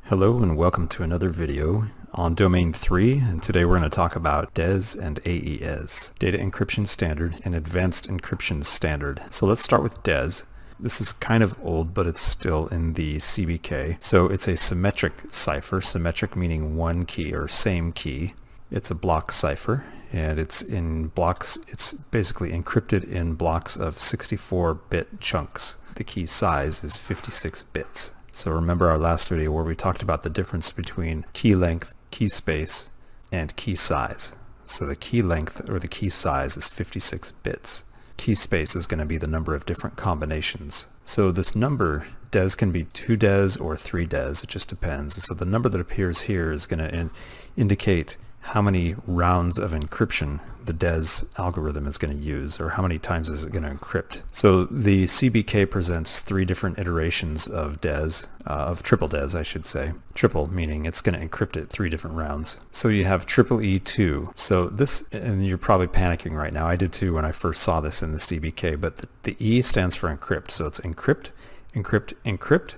Hello and welcome to another video on Domain 3, and today we're going to talk about DES and AES, Data Encryption Standard and Advanced Encryption Standard. So let's start with DES. This is kind of old, but it's still in the CBK. So it's a symmetric cipher, symmetric meaning one key or same key. It's a block cipher, and it's in blocks. It's basically encrypted in blocks of 64-bit chunks. The key size is 56 bits. So remember our last video where we talked about the difference between key length, key space, and key size. So the key length or the key size is 56 bits. Key space is going to be the number of different combinations. So this number, DES, can be 2 DES or 3 DES, it just depends. So the number that appears here is going to indicate how many rounds of encryption the DES algorithm is going to use, or how many times is it going to encrypt. So the CBK presents 3 different iterations of DES, of triple DES I should say. Triple meaning it's going to encrypt it 3 different rounds. So you have triple E2. So this, and you're probably panicking right now, I did too when I first saw this in the CBK, but the E stands for encrypt. So it's encrypt, encrypt, encrypt,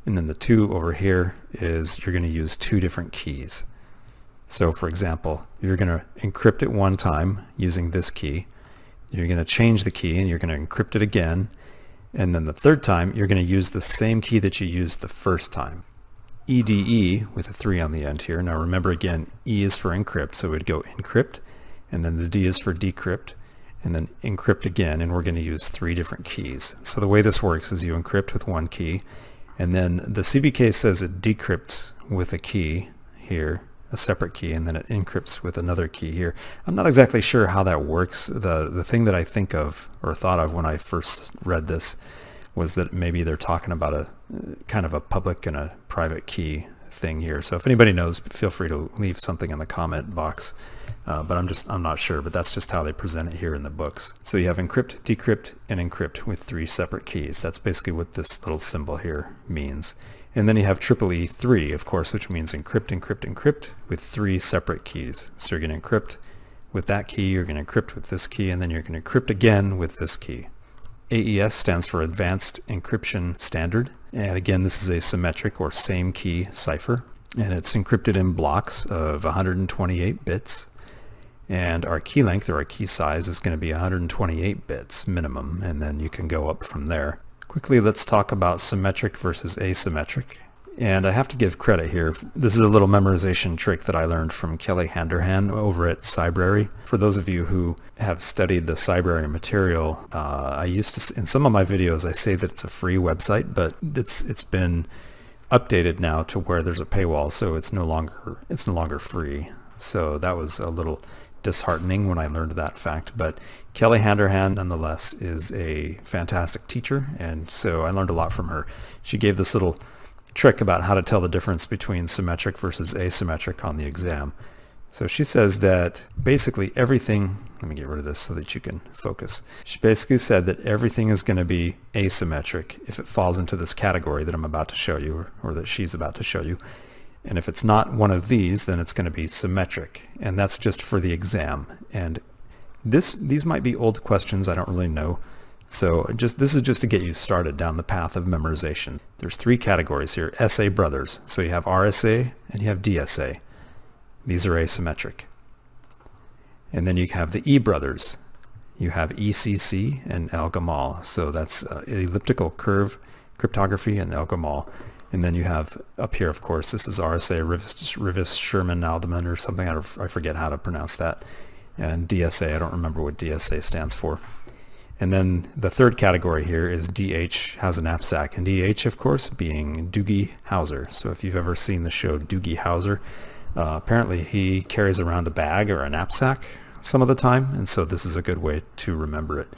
and then the 2 over here is you're going to use 2 different keys. So for example, you're going to encrypt it one time using this key. You're going to change the key and you're going to encrypt it again. And then the third time, you're going to use the same key that you used the first time. EDE with a 3 on the end here. Now remember again, E is for encrypt, so we'd go encrypt, and then the D is for decrypt, and then encrypt again, and we're going to use 3 different keys. So the way this works is you encrypt with one key, and then the CBK says it decrypts with a key here, a separate key, and then it encrypts with another key here. I'm not exactly sure how that works. The thing that I think of or thought of when I first read this was that maybe they're talking about a kind of a public and a private key thing here. So if anybody knows, feel free to leave something in the comment box. But I'm not sure, but that's just how they present it here in the books. So you have encrypt, decrypt, and encrypt with 3 separate keys. That's basically what this little symbol here means. And then you have triple E3, of course, which means encrypt, encrypt, encrypt with 3 separate keys. So you're going to encrypt with that key, you're going to encrypt with this key, and then you're going to encrypt again with this key. AES stands for Advanced Encryption Standard. And again, this is a symmetric or same key cipher. And it's encrypted in blocks of 128 bits. And our key length or our key size is going to be 128 bits minimum, and then you can go up from there. Quickly, let's talk about symmetric versus asymmetric. And I have to give credit here. This is a little memorization trick that I learned from Kelly Handerhan over at Cybrary. For those of you who have studied the Cybrary material, I used to, in some of my videos, I say that it's a free website, but it's been updated now to where there's a paywall, so it's no longer free. So that was a little disheartening when I learned that fact, but Kelly Handerhan nonetheless is a fantastic teacher, and so I learned a lot from her. She gave this little trick about how to tell the difference between symmetric versus asymmetric on the exam. So she says that basically everything, let me get rid of this so that you can focus. She basically said that everything is going to be asymmetric if it falls into this category that I'm about to show you, or that she's about to show you. And if it's not one of these, then it's going to be symmetric, and that's just for the exam. And these might be old questions, I don't really know. So this is just to get you started down the path of memorization. There's 3 categories here. SA brothers. So you have RSA and you have DSA. These are asymmetric. And then you have the E brothers. You have ECC and El-Gamal. So that's elliptical curve cryptography and El-Gamal. And then you have up here, of course, this is RSA, Rivis Sherman Alderman or something. I forget how to pronounce that. And DSA, I don't remember what DSA stands for. And then the 3rd category here is DH, has a knapsack. And DH, of course, being Doogie Howser. So if you've ever seen the show Doogie Howser, apparently he carries around a bag or a knapsack some of the time. And so this is a good way to remember it.